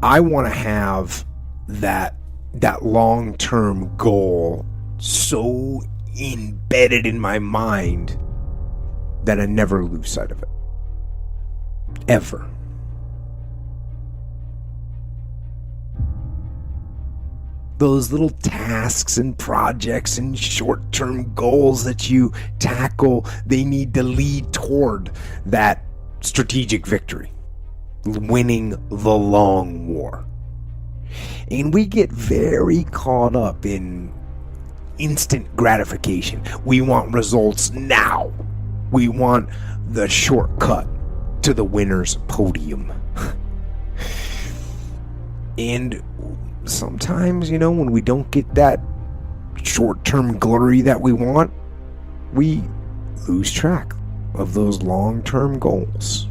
I want to have that long-term goal so embedded in my mind that I never lose sight of it. Ever. Those little tasks and projects and short-term goals that you tackle, they need to lead toward that strategic victory, winning the long war. And we get very caught up in instant gratification. We want results now. We want the shortcut to the winner's podium. And sometimes, when we don't get that short-term glory that we want, we lose track of those long-term goals.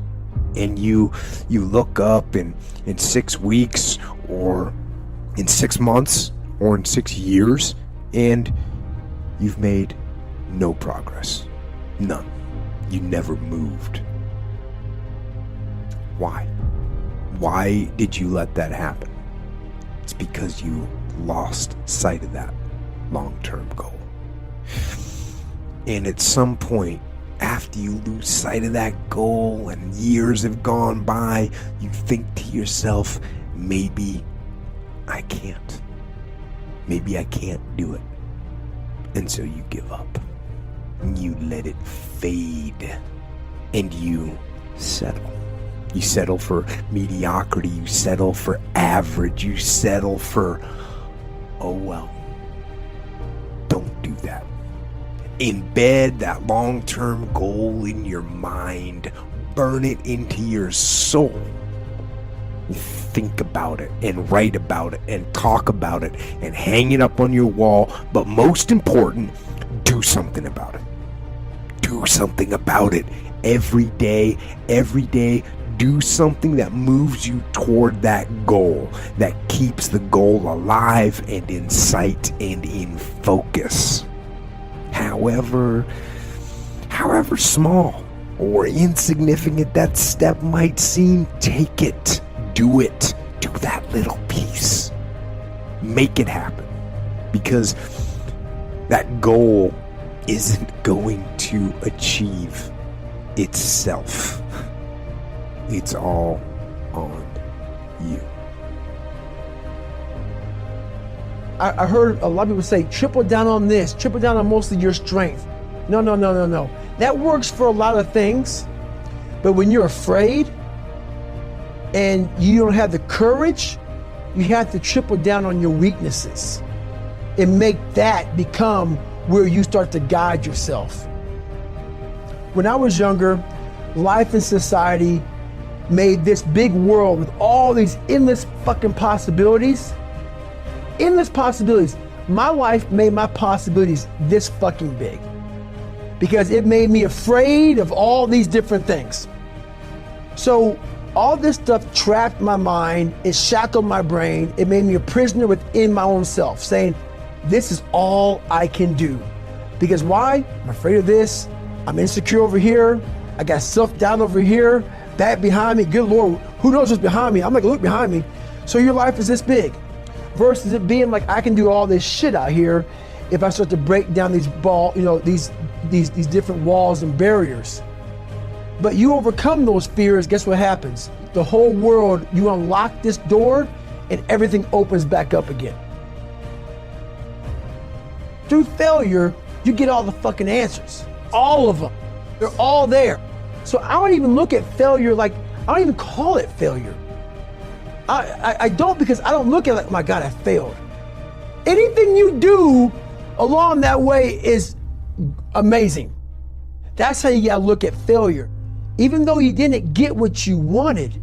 And you look up in 6 weeks or in 6 months or in 6 years, and you've made no progress. None. You never moved. Why? Why did you let that happen? It's because you lost sight of that long-term goal. And at some point, after you lose sight of that goal and years have gone by, you think to yourself, maybe I can't. Maybe I can't do it. And so you give up. You let it fade. And you settle. You settle for mediocrity. You settle for average. You settle for, oh well. Don't do that. Embed that long-term goal in your mind. Burn it into your soul. Think about it and write about it and talk about it and hang it up on your wall. But most important, do something about it. Do something about it every day. Every day, do something that moves you toward that goal, that keeps the goal alive and in sight and in focus. However small or insignificant that step might seem, take it. Do it. Do that little piece. Make it happen. Because that goal isn't going to achieve itself. It's all on you. I heard a lot of people say, triple down on this, triple down on most of your strength. No. That works for a lot of things. But when you're afraid and you don't have the courage, you have to triple down on your weaknesses and make that become where you start to guide yourself. When I was younger, life and society made this big world with all these endless fucking possibilities. Endless possibilities. My life made my possibilities this fucking big because it made me afraid of all these different things. So all this stuff trapped my mind, it shackled my brain, it made me a prisoner within my own self, saying, this is all I can do. Because why? I'm afraid of this, I'm insecure over here, I got self-doubt over here, that behind me, good Lord, who knows what's behind me? I'm not gonna look behind me. So your life is this big. Versus it being like I can do all this shit out here if I start to break down these these different walls and barriers. But you overcome those fears, guess what happens? The whole world, you unlock this door and everything opens back up again. Through failure, you get all the fucking answers. All of them. They're all there. So I don't even look at failure like, I don't even call it failure. I don't, because I don't look at it like, my God, I failed. Anything you do along that way is amazing. That's how you gotta look at failure. Even though you didn't get what you wanted,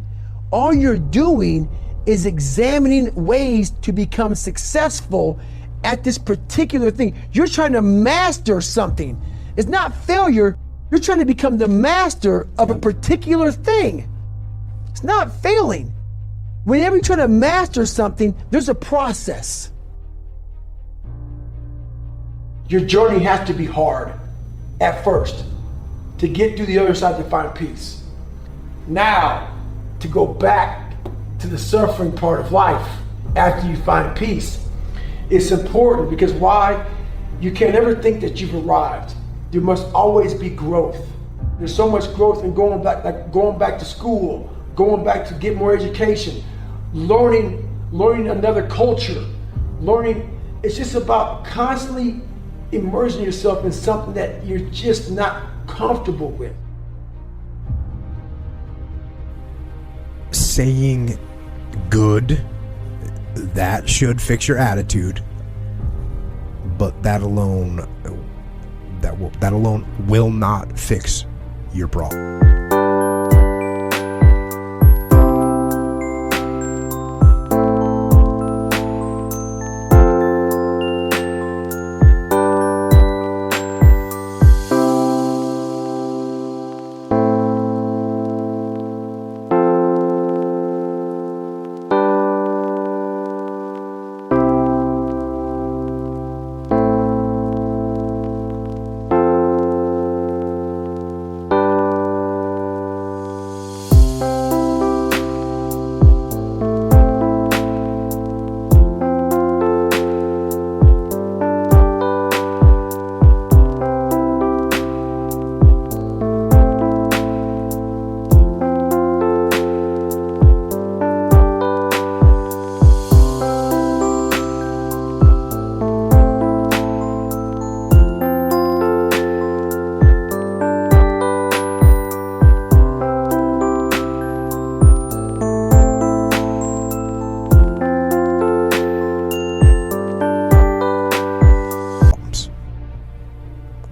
all you're doing is examining ways to become successful at this particular thing. You're trying to master something. It's not failure. You're trying to become the master of a particular thing. It's not failing. Whenever you try to master something, there's a process. Your journey has to be hard at first to get to the other side to find peace. Now, to go back to the suffering part of life after you find peace. It's important because why? You can't ever think that you've arrived. There must always be growth. There's so much growth in going back to school, going back to get more education, learning another culture, learning. It's just about constantly immersing yourself in something that you're just not comfortable with. Saying good, that should fix your attitude, but that alone will not fix your problem.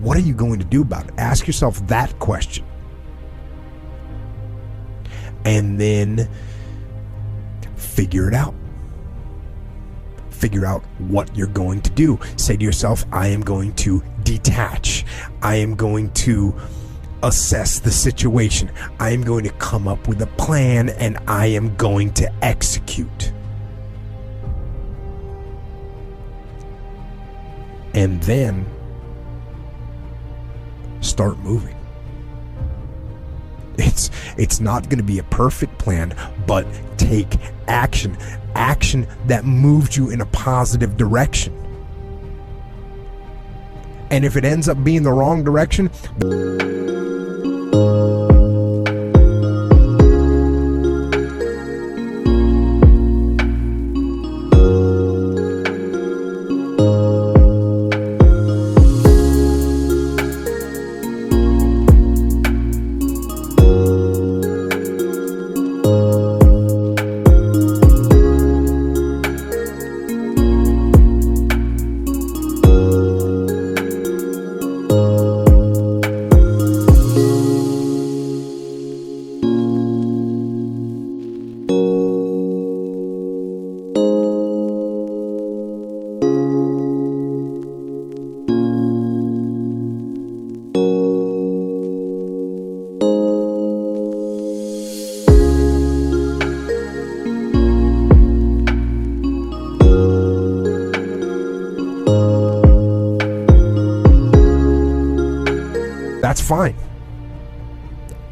What are you going to do about it? Ask yourself that question. And then figure it out. Figure out what you're going to do. Say to yourself, I am going to detach. I am going to assess the situation. I am going to come up with a plan and I am going to execute. And then start moving. It's not going to be a perfect plan, but take action. Action that moves you in a positive direction. And if it ends up being the wrong direction, that's fine.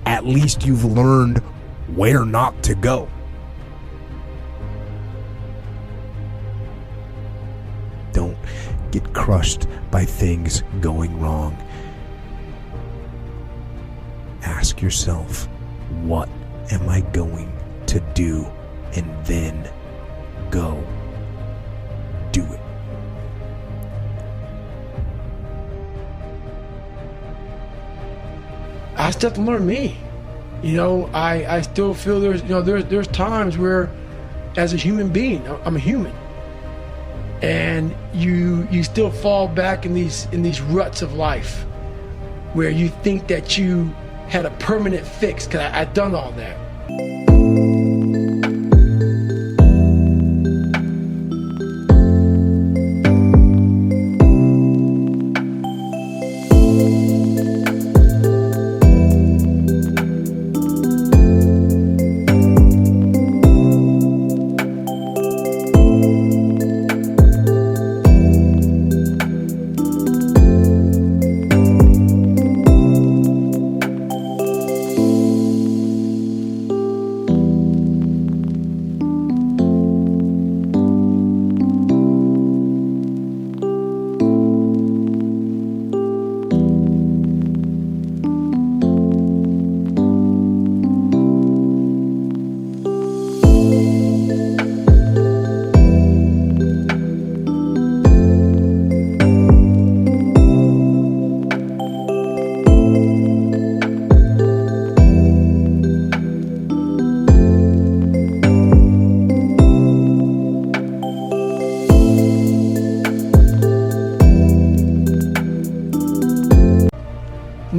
At least you've learned where not to go. Don't get crushed by things going wrong. Ask yourself, what am I going to do? And then go do it. I still have to learn me. I still feel there's times where, as a human being, I'm a human, and you still fall back in these ruts of life, where you think that you had a permanent fix because I've done all that.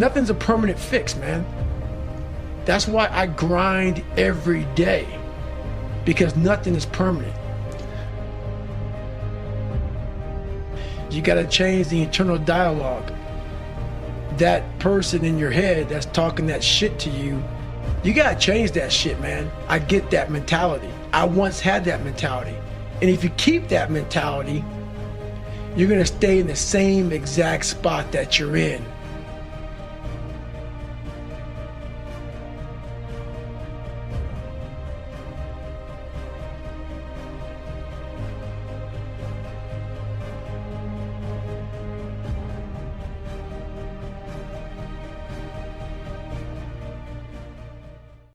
Nothing's a permanent fix, man. That's why I grind every day, because nothing is permanent. You got to change the internal dialogue. That person in your head that's talking that shit to you, you got to change that shit, man. I get that mentality. I once had that mentality. And if you keep that mentality, you're going to stay in the same exact spot that you're in.